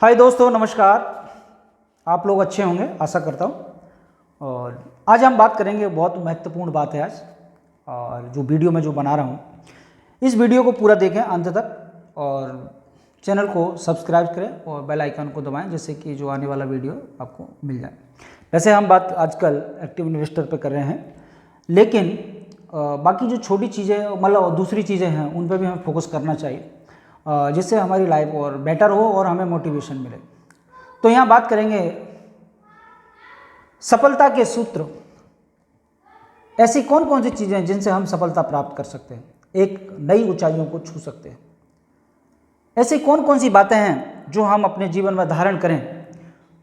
हाय दोस्तों, नमस्कार। आप लोग अच्छे होंगे आशा करता हूँ। और आज हम बात करेंगे, बहुत महत्वपूर्ण बात है आज। और जो वीडियो मैं बना रहा हूँ, इस वीडियो को पूरा देखें अंत तक और चैनल को सब्सक्राइब करें और बेल आइकन को दबाएं, जिससे कि जो आने वाला वीडियो आपको मिल जाए। वैसे हम बात आजकल एक्टिव इन्वेस्टर पे कर रहे हैं, लेकिन बाकी जो छोटी चीज़ें मतलब दूसरी चीज़ें हैं उन पर भी हमें फोकस करना चाहिए, जिससे हमारी लाइफ और बेटर हो और हमें मोटिवेशन मिले। तो यहाँ बात करेंगे सफलता के सूत्र। ऐसी कौन कौन सी चीज़ें हैं जिनसे हम सफलता प्राप्त कर सकते हैं, एक नई ऊंचाइयों को छू सकते हैं। ऐसी कौन कौन सी बातें हैं जो हम अपने जीवन में धारण करें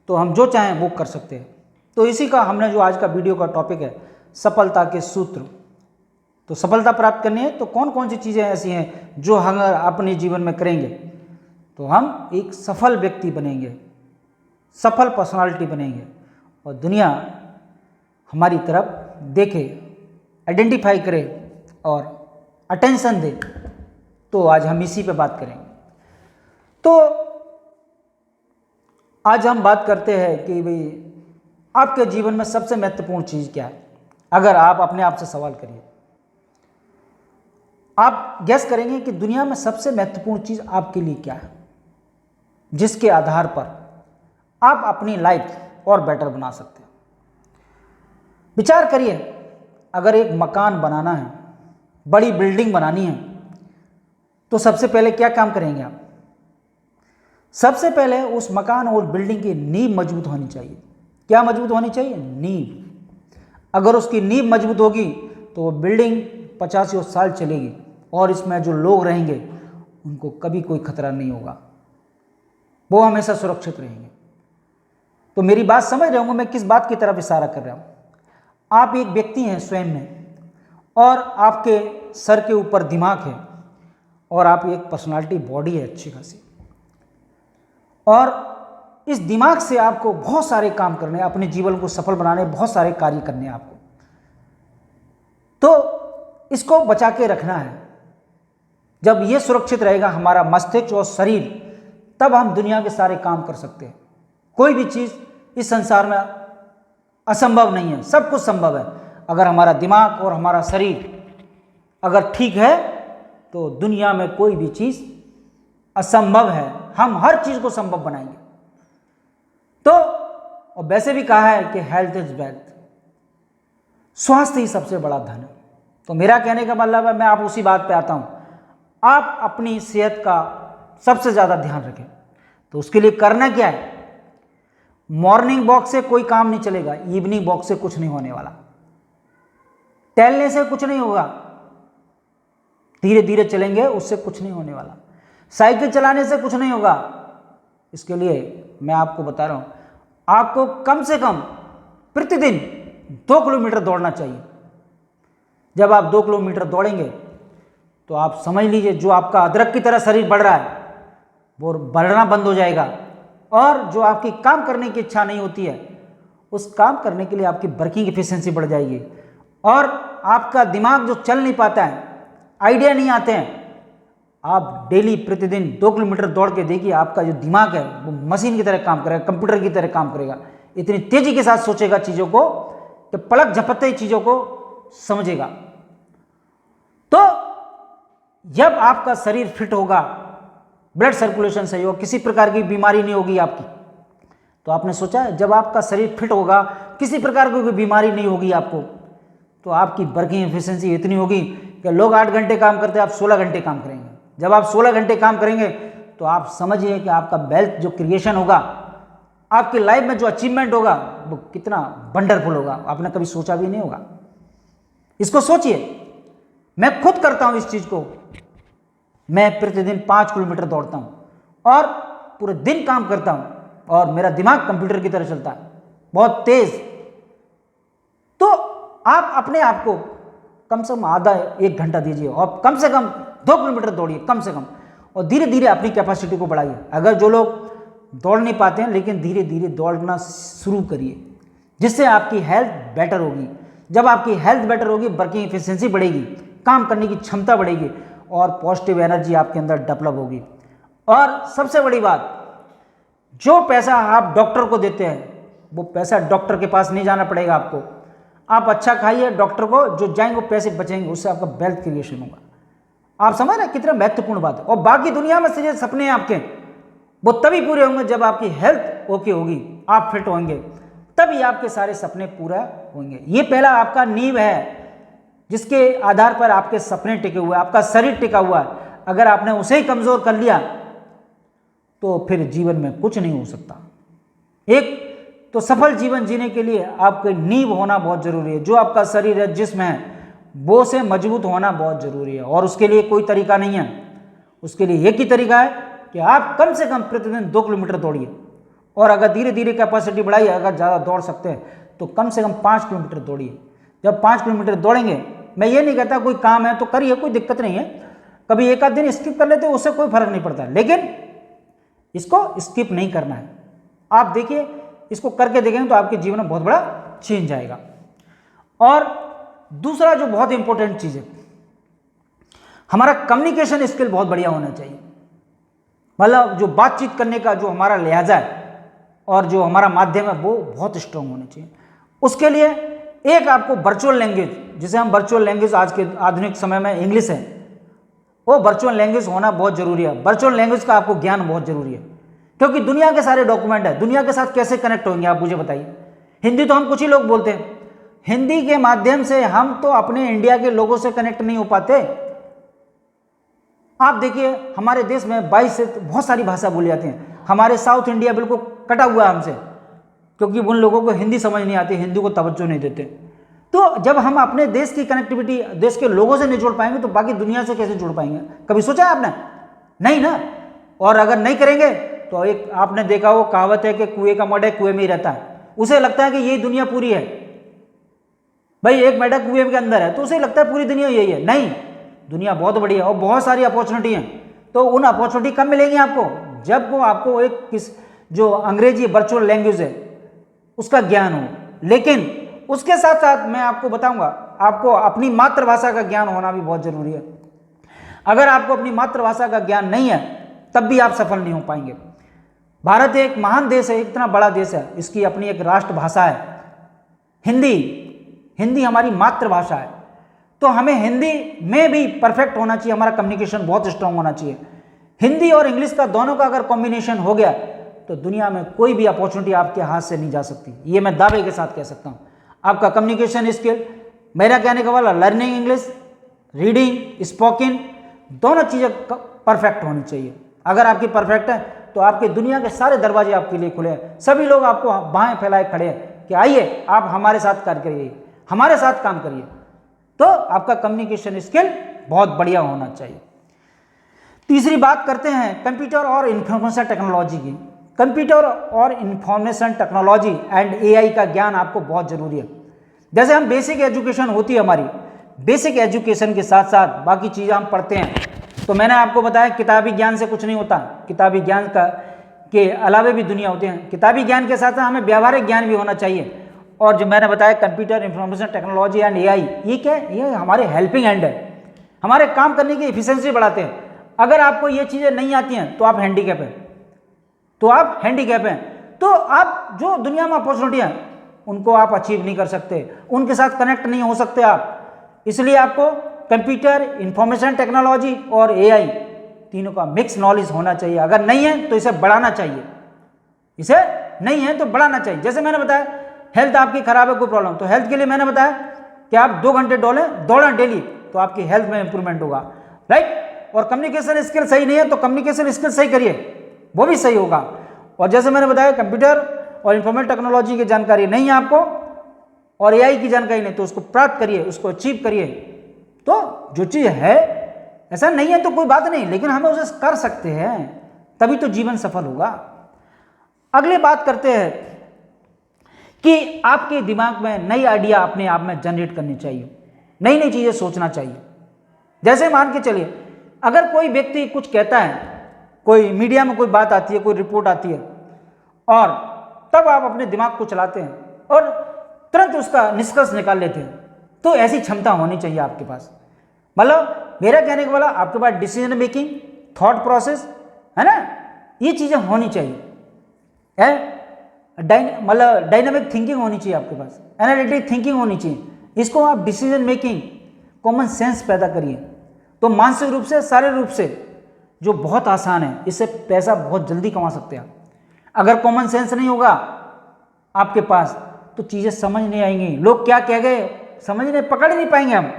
तो हम जो चाहें वो कर सकते हैं। तो इसी का हमने जो आज का वीडियो का टॉपिक है, सफलता के सूत्र। तो सफलता प्राप्त करनी है तो कौन कौन सी चीज़ें ऐसी हैं जो हम अपने जीवन में करेंगे तो हम एक सफल व्यक्ति बनेंगे, सफल पर्सनालिटी बनेंगे और दुनिया हमारी तरफ देखे, आइडेंटिफाई करे और अटेंशन दे। तो आज हम इसी पे बात करेंगे। तो आज हम बात करते हैं कि भाई आपके जीवन में सबसे महत्वपूर्ण चीज़ क्या है। अगर आप अपने आप से सवाल करिए, आप गैस करेंगे कि दुनिया में सबसे महत्वपूर्ण चीज़ आपके लिए क्या है, जिसके आधार पर आप अपनी लाइफ और बेटर बना सकते हैं। विचार करिए, अगर एक मकान बनाना है, बड़ी बिल्डिंग बनानी है, तो सबसे पहले क्या काम करेंगे आप? सबसे पहले उस मकान और बिल्डिंग की नींव मजबूत होनी चाहिए। क्या मजबूत होनी चाहिए? नींव। अगर उसकी नींव मजबूत होगी तो वो बिल्डिंग 50 साल चलेगी और इसमें जो लोग रहेंगे उनको कभी कोई खतरा नहीं होगा, वो हमेशा सुरक्षित रहेंगे। तो मेरी बात समझ रहे होंगे मैं किस बात की तरफ इशारा कर रहा हूँ। आप एक व्यक्ति हैं स्वयं में, और आपके सर के ऊपर दिमाग है, और आप एक पर्सनालिटी बॉडी है अच्छी खासी, और इस दिमाग से आपको बहुत सारे काम करने हैं, अपने जीवन को सफल बनाने, बहुत सारे कार्य करने हैं आपको। तो इसको बचा के रखना है। जब ये सुरक्षित रहेगा हमारा मस्तिष्क और शरीर, तब हम दुनिया के सारे काम कर सकते हैं। कोई भी चीज़ इस संसार में असंभव नहीं है, सब कुछ संभव है। अगर हमारा दिमाग और हमारा शरीर अगर ठीक है तो दुनिया में कोई भी चीज़ असंभव है, हम हर चीज़ को संभव बनाएंगे। तो और वैसे भी कहा है कि हेल्थ इज वेल्थ, स्वास्थ्य ही सबसे बड़ा धन है। तो मेरा कहने का मतलब है, मैं आप उसी बात पे आता हूँ, आप अपनी सेहत का सबसे ज़्यादा ध्यान रखें। तो उसके लिए करना क्या है? मॉर्निंग वॉक से कोई काम नहीं चलेगा, इवनिंग वॉक से कुछ नहीं होने वाला, टहलने से कुछ नहीं होगा, धीरे धीरे चलेंगे उससे कुछ नहीं होने वाला, साइकिल चलाने से कुछ नहीं होगा। इसके लिए मैं आपको बता रहा हूँ, आपको कम से कम प्रतिदिन 2 किलोमीटर दौड़ना चाहिए। जब आप 2 किलोमीटर दौड़ेंगे तो आप समझ लीजिए, जो आपका अदरक की तरह शरीर बढ़ रहा है वो बढ़ना बंद हो जाएगा, और जो आपकी काम करने की इच्छा नहीं होती है उस काम करने के लिए आपकी वर्किंग एफिशिएंसी बढ़ जाएगी, और आपका दिमाग जो चल नहीं पाता है, आइडिया नहीं आते हैं, आप डेली प्रतिदिन 2 किलोमीटर दौड़ के देखिए, आपका जो दिमाग है वो मशीन की तरह काम करेगा, कंप्यूटर की तरह काम करेगा, इतनी तेजी के साथ सोचेगा चीज़ों को कि पलक झपकते ही चीज़ों को समझेगा। तो जब आपका शरीर फिट होगा, ब्लड सर्कुलेशन सही होगा, किसी प्रकार की बीमारी नहीं होगी आपकी। तो आपने सोचा है, जब आपका शरीर फिट होगा, किसी प्रकार की कोई बीमारी नहीं होगी आपको, तो आपकी वर्किंग एफिशिएंसी इतनी होगी कि लोग 8 घंटे काम करते हैं, आप 16 घंटे काम करेंगे। जब आप 16 घंटे काम करेंगे तो आप समझिए कि आपका वेल्थ जो क्रिएशन होगा, आपकी लाइफ में जो अचीवमेंट होगा वो कितना वंडरफुल होगा, आपने कभी सोचा भी नहीं होगा। इसको सोचिए, मैं खुद करता हूं इस चीज को। मैं प्रतिदिन 5 किलोमीटर दौड़ता हूं और पूरे दिन काम करता हूं, और मेरा दिमाग कंप्यूटर की तरह चलता है, बहुत तेज। तो आप अपने आप को कम से कम आधा 1 घंटा दीजिए और कम से कम 2 किलोमीटर दौड़िए कम से कम, और धीरे धीरे अपनी कैपेसिटी को बढ़ाइए। अगर जो लोग दौड़ नहीं पाते हैं, लेकिन धीरे धीरे दौड़ना शुरू करिए, जिससे आपकी हेल्थ बेटर होगी। जब आपकी हेल्थ बेटर होगी, वर्किंग एफिशिएंसी बढ़ेगी, काम करने की क्षमता बढ़ेगी, और पॉजिटिव एनर्जी आपके अंदर डेवलप होगी। और सबसे बड़ी बात, जो पैसा आप डॉक्टर को देते हैं वो पैसा डॉक्टर के पास नहीं जाना पड़ेगा आपको। आप अच्छा खाइए, डॉक्टर को जो जाएंगे वो पैसे बचेंगे, उससे आपका वेल्थ क्रिएशन होगा। आप समझ रहे हैं कितना महत्वपूर्ण बात है। और बाकी दुनिया में से जो सपने हैं आपके, वो तभी पूरे होंगे जब आपकी हेल्थ ओके होगी, आप फिट होंगे, तभी आपके सारे सपने पूरा होंगे। ये पहला आपका नींव है जिसके आधार पर आपके सपने टिके हुए, आपका शरीर टिका हुआ है। अगर आपने उसे ही कमजोर कर लिया तो फिर जीवन में कुछ नहीं हो सकता। एक तो सफल जीवन जीने के लिए आपके नींव होना बहुत जरूरी है। जो आपका शरीर है, जिस्म है, वो से मजबूत होना बहुत जरूरी है। और उसके लिए कोई तरीका नहीं है, उसके लिए एक ही तरीका है कि आप कम से कम प्रतिदिन 2 किलोमीटर दौड़िए। और अगर धीरे धीरे कैपेसिटी बढ़ाइए, अगर ज़्यादा दौड़ सकते हैं तो कम से कम 5 किलोमीटर दौड़िए। जब 5 किलोमीटर दौड़ेंगे, मैं ये नहीं कहता कोई काम है तो करिए, कोई दिक्कत नहीं है, कभी एक आध दिन स्किप कर लेते हैं उससे कोई फर्क नहीं पड़ता, लेकिन इसको स्किप नहीं करना है। आप देखिए, इसको करके देखेंगे तो आपके जीवन में बहुत बड़ा चेंज आएगा। और दूसरा जो बहुत इंपॉर्टेंट चीज़ है, हमारा कम्युनिकेशन स्किल बहुत बढ़िया होना चाहिए। मतलब जो बातचीत करने का जो हमारा लिहाजा है और जो हमारा माध्यम है वो बहुत स्ट्रांग होना चाहिए। उसके लिए एक आपको वर्चुअल लैंग्वेज, जिसे हम वर्चुअल लैंग्वेज आज के आधुनिक समय में इंग्लिश है, वो वर्चुअल लैंग्वेज होना बहुत जरूरी है। वर्चुअल लैंग्वेज का आपको ज्ञान बहुत जरूरी है, क्योंकि दुनिया के सारे डॉक्यूमेंट है, दुनिया के साथ कैसे कनेक्ट होंगे आप मुझे बताइए। हिंदी तो हम कुछ ही लोग बोलते हैं, हिंदी के माध्यम से हम तो अपने इंडिया के लोगों से कनेक्ट नहीं हो पाते। आप देखिए हमारे देश में 22 से बहुत सारी भाषा बोली जाती हैं। हमारे साउथ इंडिया बिल्कुल कटा हुआ है हमसे, क्योंकि उन लोगों को हिंदी समझ नहीं आती, हिंदी को तवज्जो नहीं देते। तो जब हम अपने देश की कनेक्टिविटी देश के लोगों से नहीं जोड़ पाएंगे तो बाकी दुनिया से कैसे जोड़ पाएंगे? कभी सोचा है आपने? नहीं ना। और अगर नहीं करेंगे तो एक आपने देखा वो कहावत है कि कुएं का मेढक कुएं में ही रहता है। उसे लगता है कि यही दुनिया पूरी है। भाई एक मेढक कुएं के अंदर है तो उसे लगता है पूरी दुनिया यही है। नहीं, दुनिया बहुत बड़ी है और बहुत सारी अपॉर्चुनिटी हैं। तो उन अपॉर्चुनिटी कब मिलेंगी आपको? जब वो आपको एक जो अंग्रेजी वर्चुअल लैंग्वेज है उसका ज्ञान हो। लेकिन उसके साथ साथ मैं आपको बताऊंगा, आपको अपनी मातृभाषा का ज्ञान होना भी बहुत जरूरी है। अगर आपको अपनी मातृभाषा का ज्ञान नहीं है तब भी आप सफल नहीं हो पाएंगे। भारत एक महान देश है, इतना बड़ा देश है, इसकी अपनी एक राष्ट्रभाषा है हिंदी। हिंदी हमारी मातृभाषा है, तो हमें हिंदी में भी परफेक्ट होना चाहिए। हमारा कम्युनिकेशन बहुत स्ट्रांग होना चाहिए। हिंदी और इंग्लिश का दोनों का अगर कॉम्बिनेशन हो गया तो दुनिया में कोई भी अपॉर्चुनिटी आपके हाथ से नहीं जा सकती, ये मैं दावे के साथ कह सकता हूँ। आपका कम्युनिकेशन स्किल, मेरा कहने का वाला लर्निंग इंग्लिश, रीडिंग, स्पोकिंग, दोनों चीज़ें परफेक्ट होनी चाहिए। अगर आपकी परफेक्ट है तो आपके दुनिया के सारे दरवाजे आपके लिए खुले हैं। सभी लोग आपको बाहें फैलाए खड़े हैं कि आइए आप हमारे साथ कार्य करिए, हमारे साथ काम करिए। तो आपका कम्युनिकेशन स्किल बहुत बढ़िया होना चाहिए। तीसरी बात करते हैं कंप्यूटर और इंफॉर्मेशन टेक्नोलॉजी की। कंप्यूटर और इंफॉर्मेशन टेक्नोलॉजी एंड एआई का ज्ञान आपको बहुत जरूरी है। जैसे हम बेसिक एजुकेशन होती है हमारी, बेसिक एजुकेशन के साथ साथ बाकी चीज़ें हम पढ़ते हैं। तो मैंने आपको बताया किताबी ज्ञान से कुछ नहीं होता, किताबी ज्ञान का के अलावे भी दुनिया होती है। किताबी ज्ञान के साथ साथ हमें व्यावहारिक ज्ञान भी होना चाहिए। और जो मैंने बताया computer, information technology and AI, ये क्या है? ये हमारे हेल्पिंग हैंड है, हमारे काम करने की एफिशिएंसी बढ़ाते हैं। अगर आपको ये चीज़ें नहीं आती हैं तो आप हैंडीकैप हैं, तो आप जो दुनिया में अपॉर्चुनिटी है उनको आप अचीव नहीं कर सकते, उनके साथ कनेक्ट नहीं हो सकते आप। इसलिए आपको कंप्यूटर, इंफॉर्मेशन टेक्नोलॉजी और एआई तीनों का मिक्स नॉलेज होना चाहिए। अगर नहीं है तो इसे बढ़ाना चाहिए, इसे नहीं है तो बढ़ाना चाहिए। जैसे मैंने बताया हेल्थ आपकी खराब है, कोई प्रॉब्लम, तो हेल्थ के लिए मैंने बताया कि आप 2 घंटे दौड़ें डेली, तो आपकी हेल्थ में इंप्रूवमेंट होगा, राइट। और कम्युनिकेशन स्किल सही नहीं है तो कम्युनिकेशन स्किल सही करिए, वो भी सही होगा। और जैसे मैंने बताया कंप्यूटर और इंफॉर्मेशन टेक्नोलॉजी की जानकारी नहीं है आपको और एआई की जानकारी नहीं, तो उसको प्राप्त करिए, उसको अचीव करिए। तो जो चीज़ है, ऐसा नहीं है तो कोई बात नहीं, लेकिन हमें उसे कर सकते हैं, तभी तो जीवन सफल होगा। अगली बात करते हैं कि आपके दिमाग में नई आइडिया अपने आप में जनरेट करनी चाहिए, नई नई चीज़ें सोचना चाहिए। जैसे मान के चलिए अगर कोई व्यक्ति कुछ कहता है, कोई मीडिया में कोई बात आती है, कोई रिपोर्ट आती है, और तब आप अपने दिमाग को चलाते हैं और तुरंत उसका निष्कर्ष निकाल लेते हैं, तो ऐसी क्षमता होनी चाहिए आपके पास। मतलब मेरा कहने का वाला आपके पास डिसीजन मेकिंग, थॉट प्रोसेस है ना, ये चीज़ें होनी चाहिए। मतलब डायनामिक थिंकिंग होनी चाहिए आपके पास, एनालिटिक थिंकिंग होनी चाहिए। इसको आप डिसीजन मेकिंग, कॉमन सेंस पैदा करिए, तो मानसिक रूप से, शारीरिक रूप से जो बहुत आसान है, इससे पैसा बहुत जल्दी कमा सकते हैं आप। अगर कॉमन सेंस नहीं होगा आपके पास तो चीज़ें समझ नहीं आएंगी, लोग क्या कह गए समझ नहीं, पकड़ ही नहीं पाएंगे हम।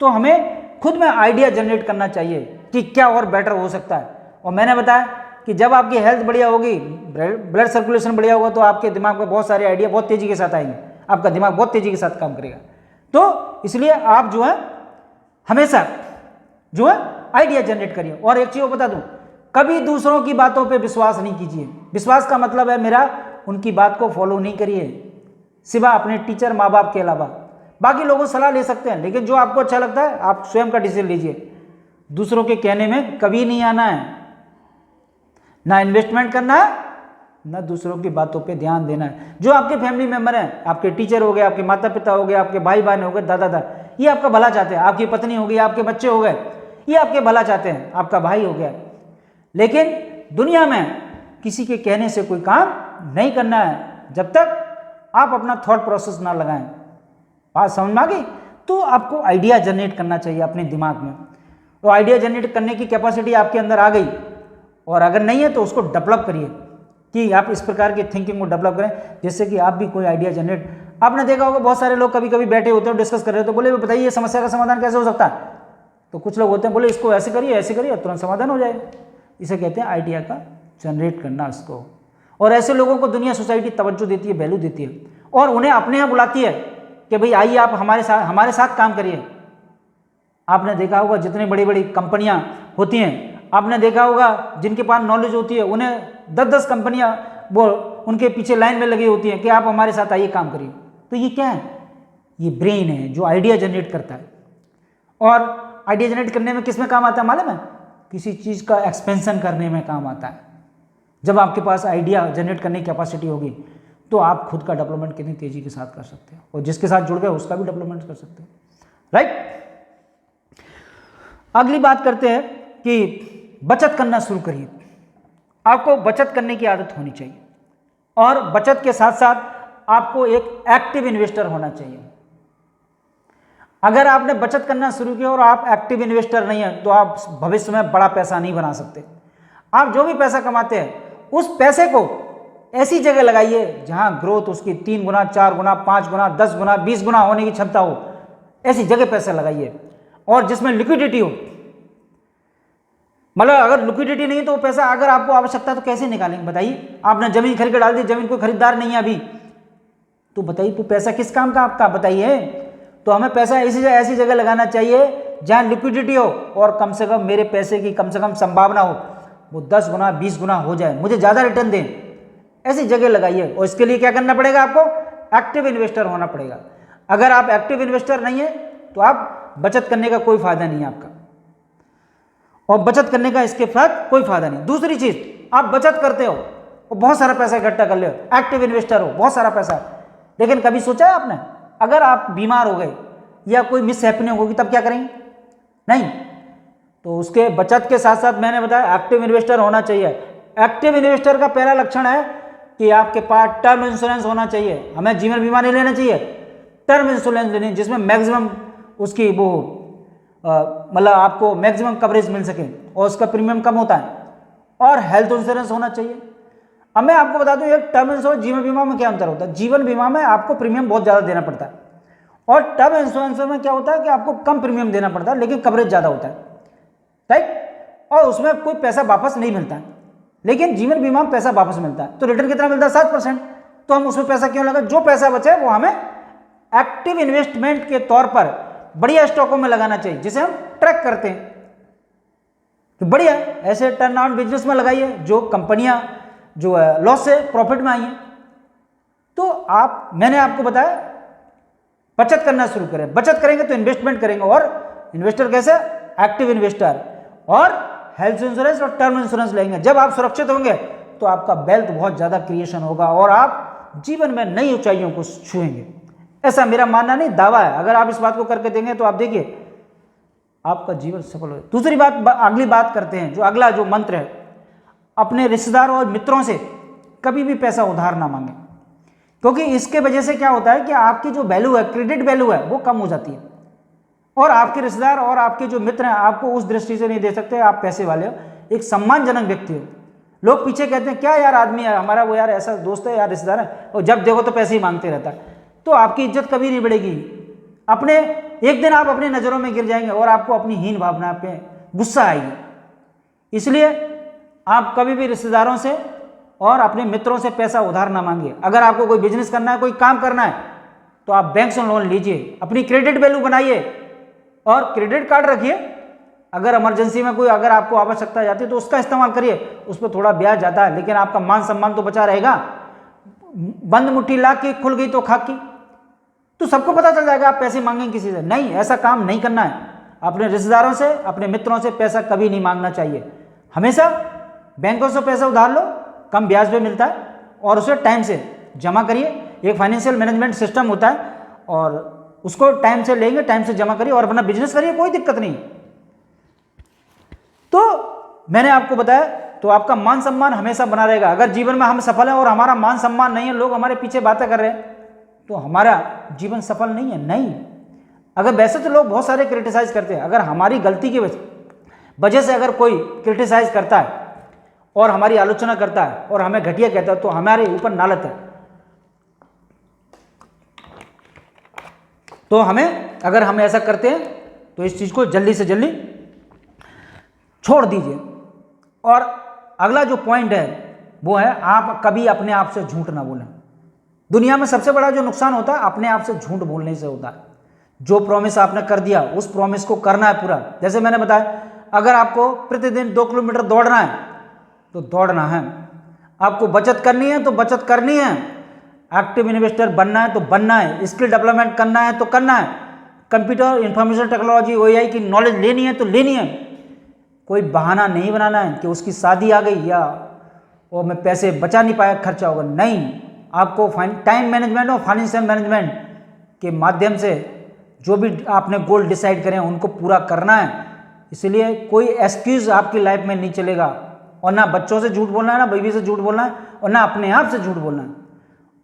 तो हमें खुद में आइडिया जनरेट करना चाहिए कि क्या और बेटर हो सकता है। और मैंने बताया कि जब आपकी हेल्थ बढ़िया होगी, ब्लड सर्कुलेशन बढ़िया होगा, तो आपके दिमाग में बहुत सारे आइडिया बहुत तेज़ी के साथ आएंगे, आपका दिमाग बहुत तेज़ी के साथ काम करेगा। तो इसलिए आप जो है हमेशा जो है आइडिया जनरेट करिए। और एक चीज़ बता दूं, कभी दूसरों की बातों पे विश्वास नहीं कीजिए। विश्वास का मतलब है मेरा उनकी बात को फॉलो नहीं करिए, सिवा अपने टीचर माँ बाप के अलावा। बाकी लोगों से सलाह ले सकते हैं, लेकिन जो आपको अच्छा लगता है आप स्वयं का डिसीजन लीजिए। दूसरों के कहने में कभी नहीं आना है, ना इन्वेस्टमेंट करना है, ना दूसरों की बातों पे ध्यान देना है। जो आपके फैमिली मेंबर हैं, आपके टीचर हो गए, आपके माता पिता हो गए, आपके भाई बहन हो गए, दादा दादा, ये आपका भला चाहते हैं। आपकी पत्नी हो गई, आपके बच्चे हो गए, ये आपके भला चाहते हैं, आपका भाई हो गया। लेकिन दुनिया में किसी के कहने से कोई काम नहीं करना है जब तक आप अपना थॉट प्रोसेस ना लगाएं। बात समझ में आ गई? तो आपको आइडिया जनरेट करना चाहिए अपने दिमाग में। तो आइडिया जनरेट करने की कैपेसिटी आपके अंदर आ गई, और अगर नहीं है तो उसको डेवलप करिए कि आप इस प्रकार की थिंकिंग को डेवलप करें जिससे कि आप भी कोई आइडिया जनरेट। आपने देखा होगा बहुत सारे लोग कभी कभी बैठे होते हैं, डिस्कस कर रहे हो, तो बोले बताइए समस्या का समाधान कैसे हो सकता है। तो कुछ लोग होते हैं बोले इसको ऐसे करिए तुरंत समाधान हो जाए। इसे कहते हैं आइडिया का जनरेट करना इसको। और ऐसे लोगों को दुनिया सोसाइटी तवज्जो देती है, वैल्यू देती है, और उन्हें अपने यहाँ बुलाती है कि भाई आइए आप हमारे साथ काम करिए। आपने देखा होगा जितनी बड़ी बड़ी कंपनियां होती हैं, आपने देखा होगा जिनके पास नॉलेज होती है, उन्हें 10-10 कंपनियां वो उनके पीछे लाइन में लगी होती हैं कि आप हमारे साथ आइए काम करिए। तो ये क्या है? ये ब्रेन है जो आइडिया जनरेट करता है। और आइडिया जनरेट करने में किस में काम आता है मालूम है? किसी चीज़ का एक्सपेंशन करने में काम आता है। जब आपके पास आइडिया जनरेट करने की कैपेसिटी होगी तो आप खुद का डेवलपमेंट कितनी तेज़ी के साथ कर सकते हो, और जिसके साथ जुड़ गए उसका भी डेवलपमेंट कर सकते हो। राइट। अगली बात करते हैं कि बचत करना शुरू करिए। आपको बचत करने की आदत होनी चाहिए, और बचत के साथ साथ आपको एक एक्टिव इन्वेस्टर होना चाहिए। अगर आपने बचत करना शुरू किया और आप एक्टिव इन्वेस्टर नहीं है तो आप भविष्य में बड़ा पैसा नहीं बना सकते। आप जो भी पैसा कमाते हैं उस पैसे को ऐसी जगह लगाइए जहां ग्रोथ उसकी 3 गुना, 4 गुना, 5 गुना, 10 गुना, 20 गुना होने की क्षमता हो। ऐसी जगह पैसा लगाइए और जिसमें लिक्विडिटी हो। मतलब अगर लिक्विडिटी नहीं तो पैसा अगर आपको आवश्यकता तो कैसे निकालेंगे बताइए? आपने जमीन खरीद कर डाल दी, जमीन कोई खरीदार नहीं है अभी, तो बताइए तो पैसा किस काम का आपका बताइए? तो हमें पैसा ऐसी जगह लगाना चाहिए जहां लिक्विडिटी हो, और कम से कम मेरे पैसे की कम से कम संभावना हो वो 10 गुना 20 गुना हो जाए, मुझे ज़्यादा रिटर्न दें। ऐसी जगह लगाइए। और इसके लिए क्या करना पड़ेगा? आपको एक्टिव इन्वेस्टर होना पड़ेगा। अगर आप एक्टिव इन्वेस्टर नहीं है तो आप बचत करने का कोई फायदा नहीं है आपका, और बचत करने का इसके साथ कोई फायदा नहीं। दूसरी चीज, आप बचत करते हो और बहुत सारा पैसा इकट्ठा कर ले, एक्टिव इन्वेस्टर हो, बहुत सारा पैसा, लेकिन कभी सोचा है आपने अगर आप बीमार हो गए या कोई मिस हैपनिंग होगी तब क्या करेंगे? नहीं। तो उसके बचत के साथ साथ मैंने बताया एक्टिव इन्वेस्टर होना चाहिए। एक्टिव इन्वेस्टर का पहला लक्षण है कि आपके पास टर्म इंश्योरेंस होना चाहिए। हमें जीवन बीमा नहीं लेना चाहिए, टर्म इंश्योरेंस लेनी, जिसमें मैक्सिमम उसकी वो मतलब आपको मैक्सिमम कवरेज मिल सके और उसका प्रीमियम कम होता है। और हेल्थ इंश्योरेंस होना चाहिए। अब मैं आपको बता दूं एक टर्म इंश्योरेंस जीवन बीमा में क्या अंतर होता है। जीवन बीमा में आपको प्रीमियम बहुत ज़्यादा देना पड़ता है, और टर्म इंश्योरेंस में क्या होता है कि आपको कम प्रीमियम देना पड़ता है लेकिन कवरेज ज़्यादा होता है। राइट। और उसमें कोई पैसा वापस नहीं मिलता है, लेकिन जीवन बीमा में पैसा वापस मिलता है। तो रिटर्न कितना मिलता है? 7%। तो हम उसमें पैसा क्यों लगाए? जो पैसा बचे वो हमें एक्टिव इन्वेस्टमेंट के तौर पर बढ़िया स्टॉकों में लगाना चाहिए, जिसे हम ट्रैक करते हैं कि बढ़िया ऐसे टर्न अराउंड बिजनेस में लगाइए जो कंपनियां जो है लॉस से प्रॉफिट में आई हैं। तो मैंने आपको बताया बचत करना शुरू करें। बचत करेंगे तो इन्वेस्टमेंट करेंगे, और इन्वेस्टर कैसे? एक्टिव इन्वेस्टर, और हेल्थ इंश्योरेंस और टर्म इंश्योरेंस लेंगे। जब आप सुरक्षित होंगे तो आपका वेल्थ बहुत ज्यादा क्रिएशन होगा और आप जीवन में नई ऊंचाइयों को छुएंगे। ऐसा मेरा मानना नहीं, दावा है। अगर आप इस बात को करके देंगे तो आप देखिए आपका जीवन सफल हो। दूसरी बात, अगली बात करते हैं, जो अगला जो मंत्र है, अपने रिश्तेदारों और मित्रों से कभी भी पैसा उधार ना मांगे, क्योंकि इसके वजह से क्या होता है कि आपकी जो वैल्यू है, क्रेडिट वैल्यू है, वो कम हो जाती है और आपके रिश्तेदार और आपके जो मित्र हैं आपको उस दृष्टि से नहीं दे सकते आप पैसे वाले हो, एक सम्मानजनक व्यक्ति हो। लोग पीछे कहते हैं क्या यार आदमी है हमारा, वो यार ऐसा दोस्त है यार, रिश्तेदार है, और जब देखो तो पैसे ही मांगते रहता है, तो आपकी इज्जत कभी नहीं बढ़ेगी। अपने एक दिन आप अपनी नज़रों में गिर जाएंगे और आपको अपनी हीन भावना पे गुस्सा आएगी। इसलिए आप कभी भी रिश्तेदारों से और अपने मित्रों से पैसा उधार ना मांगिए। अगर आपको कोई बिजनेस करना है, कोई काम करना है, तो आप बैंक से लोन लीजिए, अपनी क्रेडिट वैल्यू बनाइए और क्रेडिट कार्ड रखिए। अगर इमरजेंसी में कोई अगर आपको आवश्यकता जाती है तो उसका इस्तेमाल करिए, उस पर थोड़ा ब्याज जाता है, लेकिन आपका मान सम्मान तो बचा रहेगा। बंद मुट्ठी ला के खुल गई तो खाकी, तो सबको पता चल जाएगा आप पैसे मांगेंगे किसी से। नहीं, ऐसा काम नहीं करना है। अपने रिश्तेदारों से, अपने मित्रों से पैसा कभी नहीं मांगना चाहिए। हमेशा बैंकों से पैसा उधार लो, कम ब्याज पे मिलता है, और उसे टाइम से जमा करिए। एक फाइनेंशियल मैनेजमेंट सिस्टम होता है और उसको टाइम से लेंगे, टाइम से जमा करिए और अपना बिजनेस करिए, कोई दिक्कत नहीं। तो मैंने आपको बताया, तो आपका मान सम्मान हमेशा बना रहेगा। अगर जीवन में हम सफल हैं और हमारा मान सम्मान नहीं है, लोग हमारे पीछे बातें कर रहे हैं, तो हमारा जीवन सफल नहीं है। नहीं, अगर वैसे तो लोग बहुत सारे क्रिटिसाइज करते हैं, अगर हमारी गलती की वजह से अगर कोई क्रिटिसाइज करता है और हमारी आलोचना करता है और हमें घटिया कहता है, तो हमारे ऊपर नालत है। तो हमें, अगर हम ऐसा करते हैं तो इस चीज़ को जल्दी से जल्दी छोड़ दीजिए। और अगला जो पॉइंट है वो है, आप कभी अपने आप से झूठ ना बोलें। दुनिया में सबसे बड़ा जो नुकसान होता है अपने आप से झूठ बोलने से होता है। जो प्रॉमिस आपने कर दिया उस प्रॉमिस को करना है पूरा। जैसे मैंने बताया, अगर आपको प्रतिदिन 2 किलोमीटर दौड़ना है तो दौड़ना है, आपको बचत करनी है तो बचत करनी है, एक्टिव इन्वेस्टर बनना है तो बनना है, स्किल डेवलपमेंट करना है तो करना है, कंप्यूटर इंफॉर्मेशन टेक्नोलॉजी OAI की नॉलेज लेनी है तो लेनी है। कोई बहाना नहीं बनाना है कि उसकी शादी आ गई या वो मैं पैसे बचा नहीं पाया, खर्चा होगा। नहीं, आपको टाइम मैनेजमेंट और फाइनेंशियल मैनेजमेंट के माध्यम से जो भी आपने गोल डिसाइड करें उनको पूरा करना है। इसलिए कोई एक्सक्यूज आपकी लाइफ में नहीं चलेगा, और ना बच्चों से झूठ बोलना है, ना बीवी से झूठ बोलना है, और ना अपने आप से झूठ बोलना है।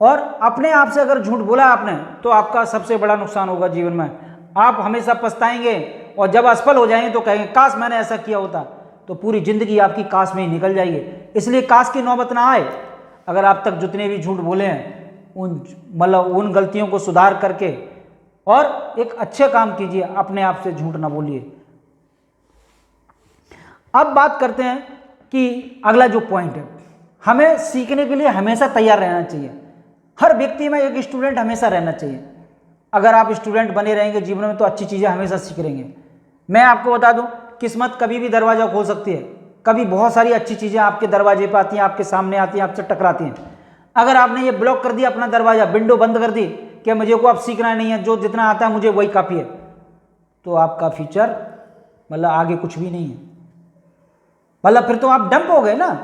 और अपने आप से अगर झूठ बोला आपने तो आपका सबसे बड़ा नुकसान होगा जीवन में। आप हमेशा पछताएंगे और जब असफल हो जाएंगे तो कहेंगे काश मैंने ऐसा किया होता, तो पूरी जिंदगी आपकी काश में ही निकल जाएगी। इसलिए काश की नौबत ना आए। अगर आप तक जितने भी झूठ बोले हैं उन गलतियों को सुधार करके और एक अच्छे काम कीजिए, अपने आप से झूठ ना बोलिए। अब बात करते हैं कि अगला जो पॉइंट है, हमें सीखने के लिए हमेशा तैयार रहना चाहिए। हर व्यक्ति में एक स्टूडेंट हमेशा रहना चाहिए। अगर आप स्टूडेंट बने रहेंगे जीवन में तो अच्छी चीज़ें हमेशा सीख रहेंगे। मैं आपको बता दूं, किस्मत कभी भी दरवाज़ा खोल सकती है, कभी बहुत सारी अच्छी चीज़ें आपके दरवाजे पर आती हैं, आपके सामने आती हैं, आपसे टकराती हैं। अगर आपने ये ब्लॉक कर दिया अपना दरवाज़ा, विंडो बंद कर दी कि मुझे को अब सीखना नहीं है, जो जितना आता है मुझे वही काफ़ी है, तो आपका फ्यूचर आगे कुछ भी नहीं है। फिर तो आप डंप हो गए ना,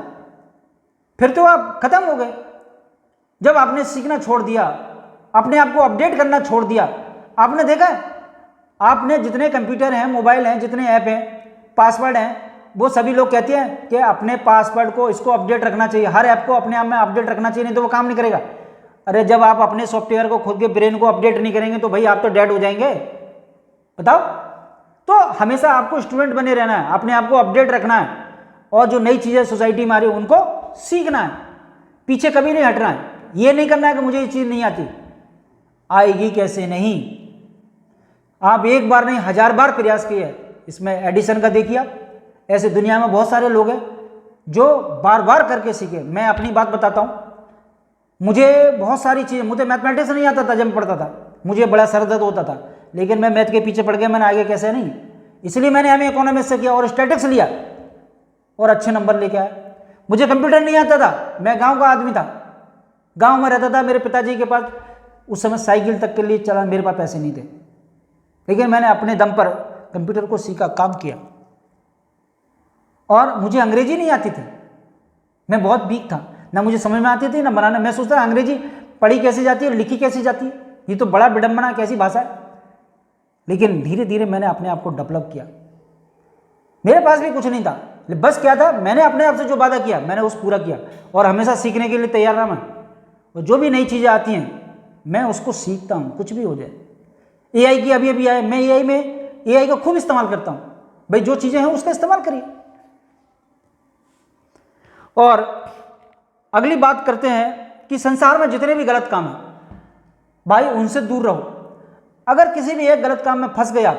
फिर तो आप खत्म हो गए। जब आपने सीखना छोड़ दिया, अपने आप को अपडेट करना छोड़ दिया। आपने देखा है, आपने जितने कंप्यूटर हैं, मोबाइल हैं, जितने ऐप हैं, पासवर्ड हैं, वो सभी लोग कहते हैं कि अपने पासवर्ड को इसको अपडेट रखना चाहिए, हर ऐप को अपने आप में अपडेट रखना चाहिए, नहीं तो वो काम नहीं करेगा। अरे जब आप अपने सॉफ्टवेयर को, खुद के ब्रेन को अपडेट नहीं करेंगे तो भाई आप तो डेड हो जाएंगे। बताओ। तो हमेशा आपको स्टूडेंट बने रहना है, अपने आप को अपडेट रखना है, और जो नई चीज़ें सोसाइटी में आ रही है उनको सीखना है, पीछे कभी नहीं हटना है। ये नहीं करना है कि मुझे ये चीज़ नहीं आती, आएगी कैसे नहीं। आप एक बार नहीं 1000 बार प्रयास किए। इसमें एडिसन का देखिए आप, ऐसे दुनिया में बहुत सारे लोग हैं जो बार बार करके सीखे। मैं अपनी बात बताता हूँ, मुझे बहुत सारी चीज़ें, मुझे मैथमेटिक्स नहीं आता था जब मैं पढ़ता था, मुझे बड़ा सर दर्द होता था, लेकिन मैं मैथ के पीछे पड़ गया, मैंने आगे कैसे नहीं, इसलिए मैंने एमए इकोनॉमिक्स से किया और स्टैटिक्स लिया और अच्छे नंबर लेके आया। मुझे कंप्यूटर नहीं आता था, मैं गांव का आदमी था, गांव में रहता था, मेरे पिताजी के पास उस समय साइकिल तक के लिए चला मेरे पास पैसे नहीं थे, लेकिन मैंने अपने दम पर कंप्यूटर को सीखा, काम किया। और मुझे अंग्रेजी नहीं आती थी, मैं बहुत वीक था, ना मुझे समझ में आती थी ना बनाना। मैं सोचता अंग्रेजी पढ़ी कैसे जाती है, लिखी कैसे जाती है, ये तो बड़ा विडम्बना कैसी भाषा है। लेकिन धीरे धीरे मैंने अपने आप को डेवलप किया। मेरे पास भी कुछ नहीं था, बस क्या था, मैंने अपने आप से जो वादा किया मैंने उस पूरा किया, और हमेशा सीखने के लिए तैयार रहा मैं। और जो भी नई चीज़ें आती हैं मैं उसको सीखता हूँ, कुछ भी हो जाए। एआई की अभी अभी आए, मैं एआई का खूब इस्तेमाल करता हूँ। भाई जो चीज़ें हैं उसका इस्तेमाल करिए। और अगली बात करते हैं कि संसार में जितने भी गलत काम हैं भाई उनसे दूर रहो। अगर किसी भी एक गलत काम में फंस गया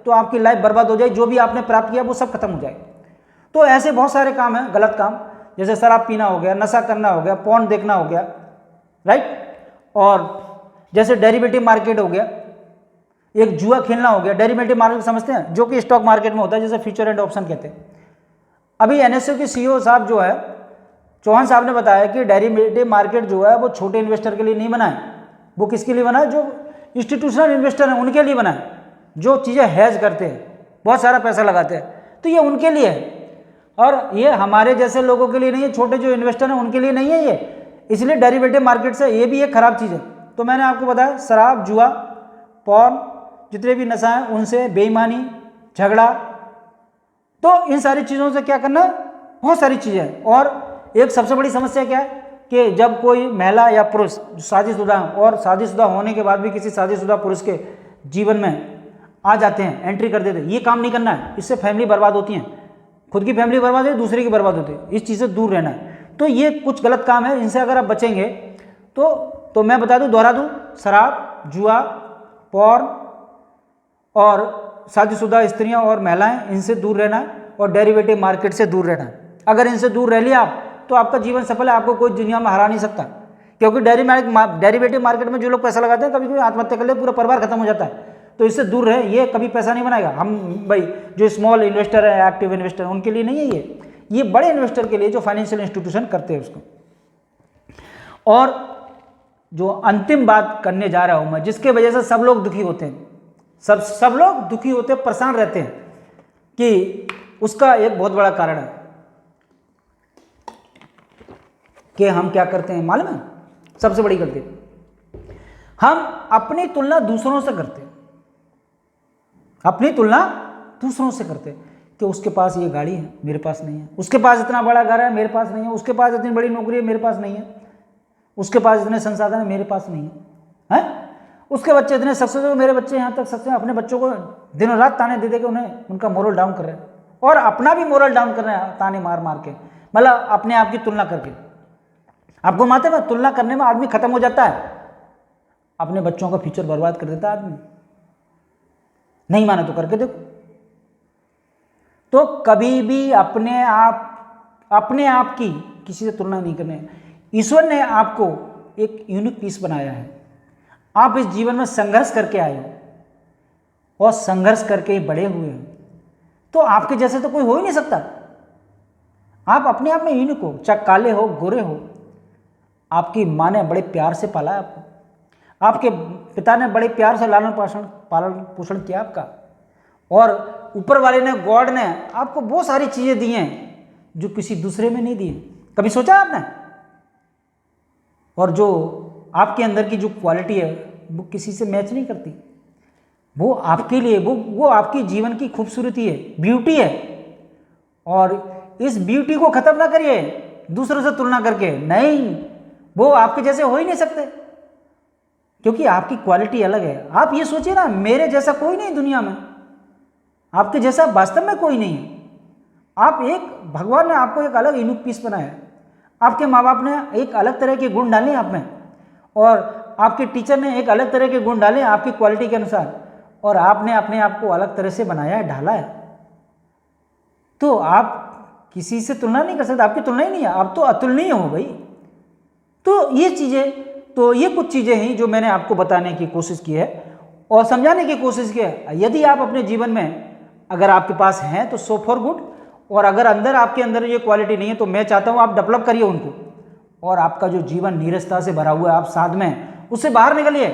तो आपकी लाइफ बर्बाद हो जाए, जो भी आपने प्राप्त किया वो सब खत्म हो जाए। तो ऐसे बहुत सारे काम हैं गलत काम, जैसे शराब पीना हो गया, नशा करना हो गया, पॉर्न देखना हो गया, राइट। और जैसे डेरिवेटिव मार्केट हो गया, एक जुआ खेलना हो गया। डेरिवेटिव मार्केट समझते हैं, जो कि स्टॉक मार्केट में होता है, जैसे फ्यूचर एंड ऑप्शन कहते हैं। अभी एनएसयू के सीईओ साहब जो है चौहान साहब ने बताया कि डेरिवेटिव मार्केट जो है वो छोटे इन्वेस्टर के लिए नहीं बना है, वो किसके लिए बना है, जो इंस्टीट्यूशनल इन्वेस्टर हैं उनके लिए बना है, जो चीज़ें हैज करते हैं, बहुत सारा पैसा लगाते हैं, तो ये उनके लिए है। और ये हमारे जैसे लोगों के लिए नहीं है, छोटे जो इन्वेस्टर हैं उनके लिए नहीं है ये। इसलिए डेरिवेटिव मार्केट से ये भी एक खराब चीज़ है। तो मैंने आपको बताया शराब, जुआ, पॉर्न, जितने भी नशा हैं उनसे, बेईमानी, झगड़ा, तो इन सारी चीज़ों से क्या करना, बहुत सारी चीज़ें हैं। और एक सबसे बड़ी समस्या क्या है कि जब कोई महिला या पुरुष शादीशुदा और शादीशुदा होने के बाद भी किसी शादीशुदा पुरुष के जीवन में आ जाते हैं, एंट्री कर देते हैं, ये काम नहीं करना है। इससे फैमिली बर्बाद होती है, खुद की फैमिली बर्बाद होती है, दूसरे की बर्बाद होती है। इस चीज़ से दूर रहना है। तो ये कुछ गलत काम है, इनसे अगर आप बचेंगे तो मैं बता दूं, दोहरा दूं, शराब, जुआ, पॉर्न और शादीशुदा स्त्रियां और महिलाएं, इनसे दूर रहना है। और डेरिवेटिव मार्केट से दूर रहना है। अगर इनसे दूर रह लिया आप तो आपका जीवन सफल है, आपको कोई दुनिया में हरा नहीं सकता। क्योंकि डेरिवेटिव मार्केट में जो लोग पैसा लगाते हैं कभी कभी आत्महत्या कर ले, पूरा परिवार खत्म हो जाता है। तो इससे दूर रहे, ये कभी पैसा नहीं बनाएगा। हम भाई जो स्मॉल इन्वेस्टर है, एक्टिव इन्वेस्टर, उनके लिए नहीं है ये बड़े इन्वेस्टर के लिए जो फाइनेंशियल इंस्टीट्यूशन करते हैं उसको। और जो अंतिम बात करने जा रहा हूं मैं, जिसके वजह से सब लोग दुखी होते हैं, सब लोग दुखी होते हैं, परेशान रहते हैं, कि उसका एक बहुत बड़ा कारण है कि हम क्या करते हैं मालूम है? सबसे बड़ी गलती, हम अपनी तुलना दूसरों से करते हैं। अपनी तुलना दूसरों से करते हैं कि उसके पास ये गाड़ी है, मेरे पास नहीं है, उसके पास इतना बड़ा घर है, मेरे पास नहीं है, उसके पास इतनी बड़ी नौकरी है, मेरे पास नहीं है, उसके पास इतने संसाधन है, मेरे पास नहीं है, उसके बच्चे इतने सक्सेस हो, मेरे बच्चे यहाँ तक सक्सेस। अपने बच्चों को दिनों रात ताने दे दे के उन्हें उनका मोरल डाउन कर रहे हैं, और अपना भी मोरल डाउन कर रहे हैं ताने मार मार के, मतलब अपने आप की तुलना करके। आपको मानते हैं तुलना करने में आदमी खत्म हो जाता है, अपने बच्चों का फ्यूचर बर्बाद कर देता है आदमी। नहीं माना तो करके देखो। तो कभी भी अपने आप की किसी से तुलना नहीं करनी है। ईश्वर ने आपको एक यूनिक पीस बनाया है। आप इस जीवन में संघर्ष करके आए हो और संघर्ष करके ही बड़े हुए हैं, तो आपके जैसे तो कोई हो ही नहीं सकता। आप अपने आप में यूनिक हो, चाहे काले हो, गोरे हो। आपकी माँ ने बड़े प्यार से पाला है आपको, आपके पिता ने बड़े प्यार से पालन पोषण किया आपका, और ऊपर वाले ने, गॉड ने आपको बहुत सारी चीज़ें दी हैं जो किसी दूसरे में नहीं दी। कभी सोचा आपने? और जो आपके अंदर की जो क्वालिटी है वो किसी से मैच नहीं करती। वो आपके लिए वो आपकी जीवन की खूबसूरती है, ब्यूटी है। और इस ब्यूटी को ख़त्म ना करिए दूसरों से तुलना करके। नहीं, वो आपके जैसे हो ही नहीं सकते, क्योंकि आपकी क्वालिटी अलग है। आप ये सोचिए ना, मेरे जैसा कोई नहीं दुनिया में, आपके जैसा वास्तव में कोई नहीं है। आप भगवान ने आपको एक अलग यूनिक पीस बनाया है। आपके माँ बाप ने एक अलग तरह के गुण डाले आप में, और आपके टीचर ने एक अलग तरह के गुण डाले आपकी क्वालिटी के अनुसार, और आपने अपने आप को अलग तरह से बनाया है, ढाला है। तो आप किसी से तुलना नहीं कर सकते, आपकी तुलना ही नहीं है, आप तो अतुलनीय हो भाई। तो ये कुछ चीज़ें हैं जो मैंने आपको बताने की कोशिश की है और समझाने की कोशिश की है। यदि आप अपने जीवन में अगर आपके पास हैं तो सो फॉर गुड, और अगर आपके अंदर ये क्वालिटी नहीं है तो मैं चाहता हूँ आप डेवलप करिए उनको, और आपका जो जीवन नीरसता से भरा हुआ है, आप साथ में उससे बाहर निकलिए,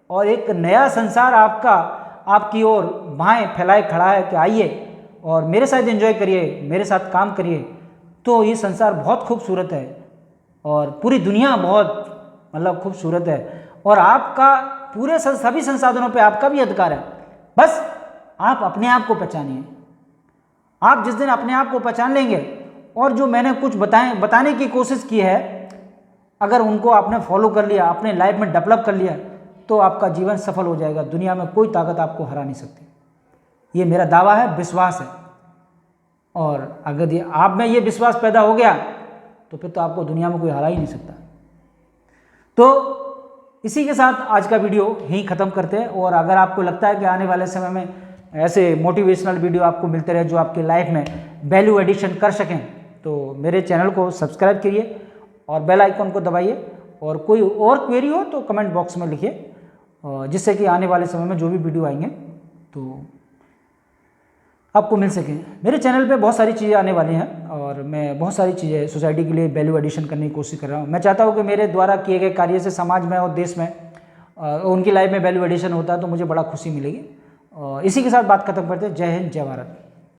और एक नया संसार आपकी ओर बाहें फैलाए खड़ा है कि आइए और मेरे साथ एंजॉय करिए, मेरे साथ काम करिए। तो ये संसार बहुत खूबसूरत है और पूरी दुनिया बहुत खूबसूरत है, और आपका पूरे सभी संसाधनों पे आपका भी अधिकार है। बस आप अपने आप को पहचानिए, आप जिस दिन अपने आप को पहचान लेंगे और जो मैंने कुछ बताने की कोशिश की है, अगर उनको आपने फॉलो कर लिया, अपने लाइफ में डेवलप कर लिया, तो आपका जीवन सफल हो जाएगा। दुनिया में कोई ताकत आपको हरा नहीं सकती। ये मेरा दावा है, विश्वास है। और अगर ये आप में ये विश्वास पैदा हो गया तो फिर तो आपको दुनिया में कोई हरा ही नहीं सकता। तो इसी के साथ आज का वीडियो यहीं ख़त्म करते हैं। और अगर आपको लगता है कि आने वाले समय में ऐसे मोटिवेशनल वीडियो आपको मिलते रहे जो आपकी लाइफ में वैल्यू एडिशन कर सकें, तो मेरे चैनल को सब्सक्राइब करिए और बेल आइकन को दबाइए। और कोई और क्वेरी हो तो कमेंट बॉक्स में लिखिए, जिससे कि आने वाले समय में जो भी वीडियो आएंगे तो आपको मिल सके। मेरे चैनल पे बहुत सारी चीज़ें आने वाली हैं और मैं बहुत सारी चीज़ें सोसाइटी के लिए वैल्यू एडिशन करने की कोशिश कर रहा हूँ। मैं चाहता हूँ कि मेरे द्वारा किए गए कार्य से समाज में और देश में उनकी लाइफ में वैल्यू एडिशन होता है तो मुझे बड़ा खुशी मिलेगी। इसी के साथ बात खत्म करते हैं। जय हिंद, जय भारत।